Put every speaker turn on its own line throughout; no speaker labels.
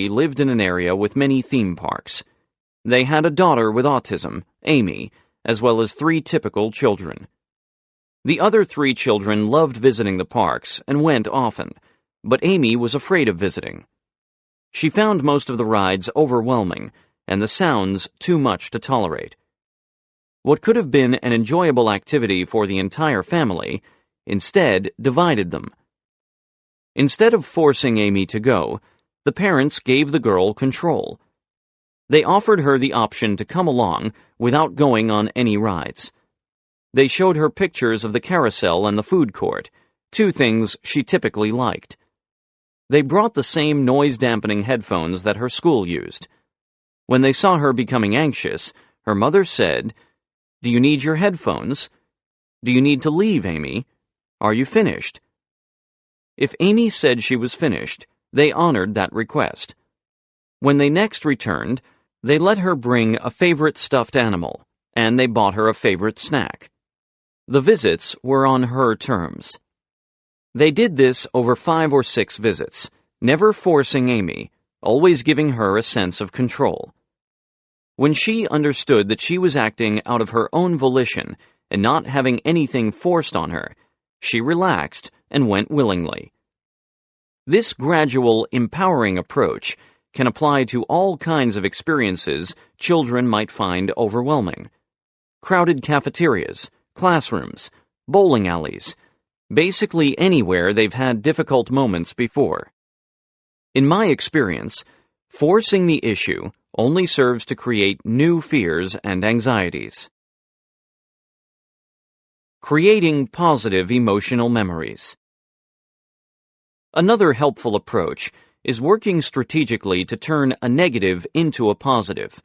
lived in an area with many theme parks. They had a daughter with autism, Amy, as well as 3 typical children. The other 3 children loved visiting the parks and went often, but Amy was afraid of visiting. She found most of the rides overwhelming and the sounds too much to tolerate. What could have been an enjoyable activity for the entire family instead divided them. Instead of forcing Amy to go, the parents gave the girl control. They offered her the option to come along without going on any rides. They showed her pictures of the carousel and the food court, 2 things she typically liked. They brought the same noise-dampening headphones that her school used. When they saw her becoming anxious, her mother said, "Do you need your headphones? Do you need to leave, Amy? Are you finished?" If Amy said she was finished, they honored that request. When they next returned, they let her bring a favorite stuffed animal, and they bought her a favorite snack. The visits were on her terms. They did this over 5 or 6 visits, never forcing Amy, always giving her a sense of control. When she understood that she was acting out of her own volition and not having anything forced on her, she relaxed and went willingly. This gradual, empowering approach can apply to all kinds of experiences children might find overwhelming. Crowded cafeterias, classrooms, bowling alleys, basically anywhere they've had difficult moments before. In my experience, forcing the issue only serves to create new fears and anxieties. Creating positive emotional memories. Another helpful approach is working strategically to turn a negative into a positive,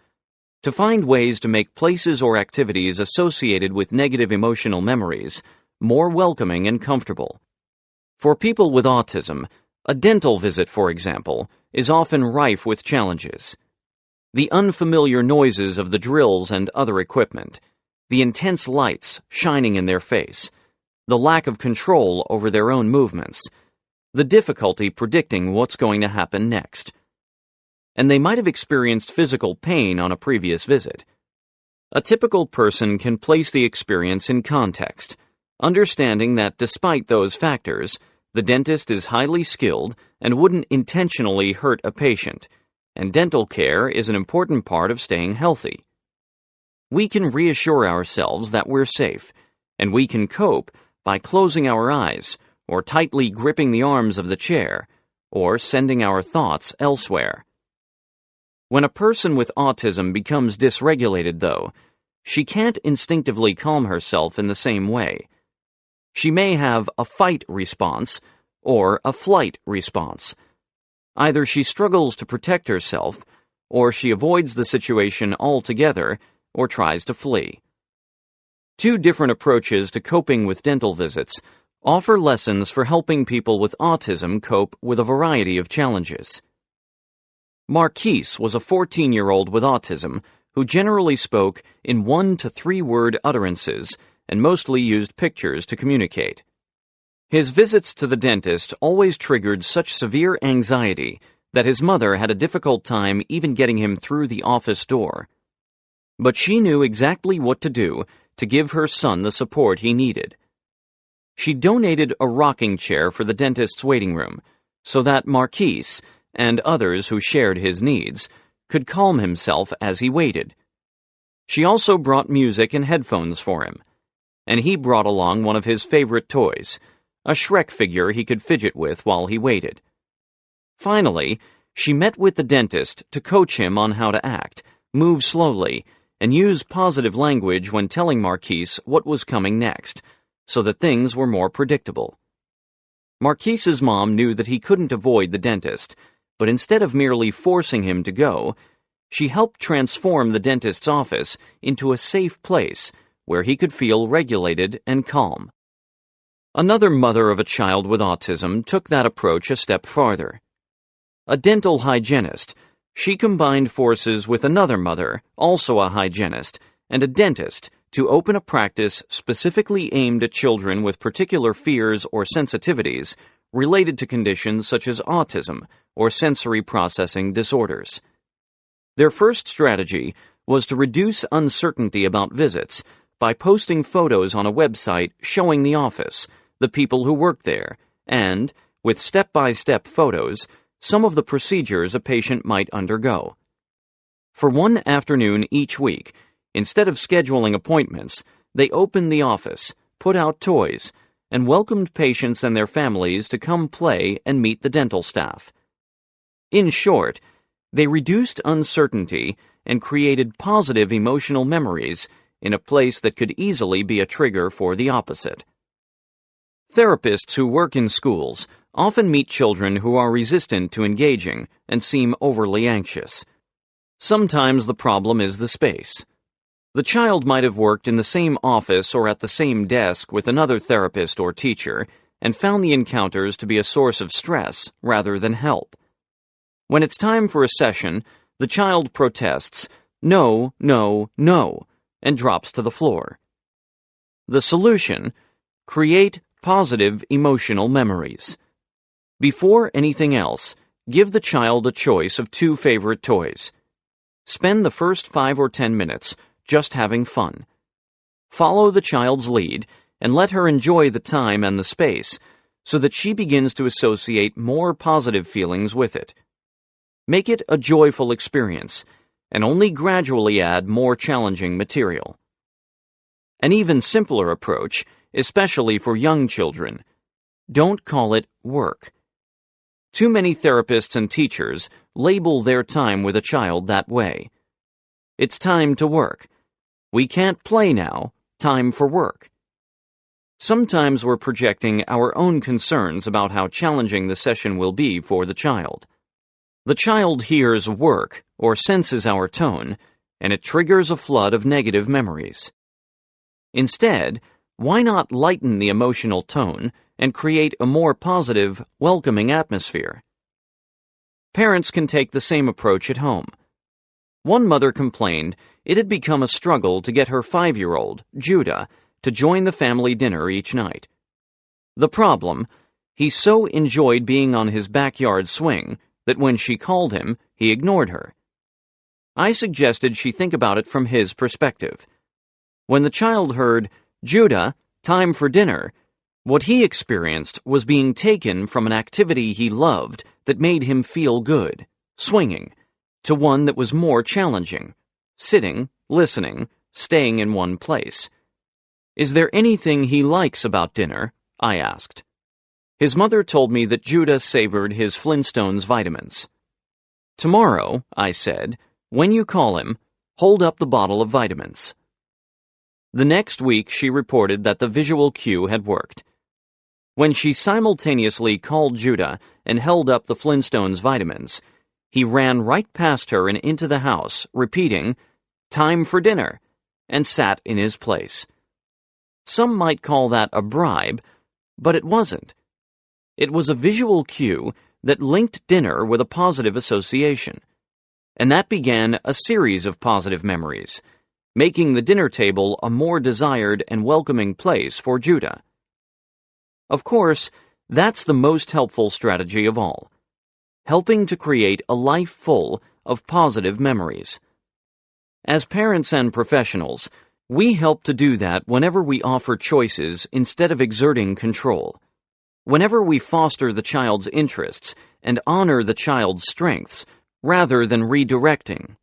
to find ways to make places or activities associated with negative emotional memories more welcoming and comfortable. For people with autism, a dental visit, for example, is often rife with challenges. The unfamiliar noises of the drills and other equipment, the intense lights shining in their face, the lack of control over their own movements, the difficulty predicting what's going to happen next. And they might have experienced physical pain on a previous visit. A typical person can place the experience in context, understanding that despite those factors, the dentist is highly skilled and wouldn't intentionally hurt a patient, and dental care is an important part of staying healthy. We can reassure ourselves that we're safe, and we can cope by closing our eyes, or tightly gripping the arms of the chair, or sending our thoughts elsewhere. When a person with autism becomes dysregulated, though, she can't instinctively calm herself in the same way. She may have a fight response or a flight response. Either she struggles to protect herself, or she avoids the situation altogether, or tries to flee. 2 different approaches to coping with dental visits offer lessons for helping people with autism cope with a variety of challenges. Marquise was a 14-year-old with autism who generally spoke in 1 to 3 word utterances and mostly used pictures to communicate. His visits to the dentist always triggered such severe anxiety that his mother had a difficult time even getting him through the office door. But she knew exactly what to do to give her son the support he needed. She donated a rocking chair for the dentist's waiting room so that Marquise, and others who shared his needs, could calm himself as he waited. She also brought music and headphones for him, and he brought along one of his favorite toys, a Shrek figure he could fidget with while he waited. Finally, she met with the dentist to coach him on how to act, move slowly, and use positive language when telling Marquise what was coming next, so that things were more predictable. Marquise's mom knew that he couldn't avoid the dentist, but instead of merely forcing him to go, she helped transform the dentist's office into a safe place where he could feel regulated and calm. Another mother of a child with autism took that approach a step farther. A dental hygienist, she combined forces with another mother, also a hygienist, and a dentist to open a practice specifically aimed at children with particular fears or sensitivities related to conditions such as autism or sensory processing disorders. Their first strategy was to reduce uncertainty about visits by posting photos on a website showing the office, the people who work there, and, with step-by-step photos, some of the procedures a patient might undergo. For one afternoon each week, instead of scheduling appointments, they opened the office, put out toys, and welcomed patients and their families to come play and meet the dental staff. In short, they reduced uncertainty and created positive emotional memories in a place that could easily be a trigger for the opposite. Therapists who work in schools often meet children who are resistant to engaging and seem overly anxious. Sometimes the problem is the space. The child might have worked in the same office or at the same desk with another therapist or teacher and found the encounters to be a source of stress rather than help. When it's time for a session, the child protests, "No, no, no," and drops to the floor. The solution: create positive emotional memories. Before anything else, give the child a choice of 2 favorite toys. Spend the first 5 or 10 minutes just having fun. Follow the child's lead and let her enjoy the time and the space so that she begins to associate more positive feelings with it. Make it a joyful experience and only gradually add more challenging material. An even simpler approach, especially for young children: don't call it work. Too many therapists and teachers label their time with a child that way. It's time to work. We can't play now. Time for work. Sometimes we're projecting our own concerns about how challenging the session will be for the child. The child hears work or senses our tone, and it triggers a flood of negative memories. Instead, why not lighten the emotional tone and create a more positive, welcoming atmosphere? Parents can take the same approach at home. One mother complained it had become a struggle to get her 5-year-old, Judah, to join the family dinner each night. The problem: he so enjoyed being on his backyard swing that when she called him, he ignored her. I suggested she think about it from his perspective. When the child heard, "Judah, time for dinner," what he experienced was being taken from an activity he loved that made him feel good, swinging, to one that was more challenging, sitting, listening, staying in one place. "Is there anything he likes about dinner?" I asked. His mother told me that Judah savored his Flintstones vitamins. "Tomorrow," I said, "when you call him, hold up the bottle of vitamins." The next week she reported that the visual cue had worked. When she simultaneously called Judah and held up the Flintstones vitamins, he ran right past her and into the house, repeating, "Time for dinner," and sat in his place. Some might call that a bribe, but it wasn't. It was a visual cue that linked dinner with a positive association, and that began a series of positive memories, making the dinner table a more desired and welcoming place for Judah. Of course, that's the most helpful strategy of all, helping to create a life full of positive memories. As parents and professionals, we help to do that whenever we offer choices instead of exerting control. Whenever we foster the child's interests and honor the child's strengths rather than redirecting.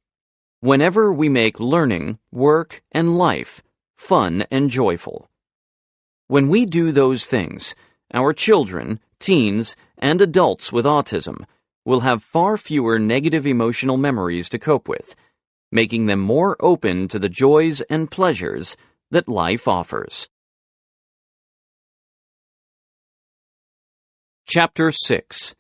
Whenever we make learning, work, and life fun and joyful. When we do those things, our children, teens, and adults with autism will have far fewer negative emotional memories to cope with, making them more open to the joys and pleasures that life offers. Chapter 6: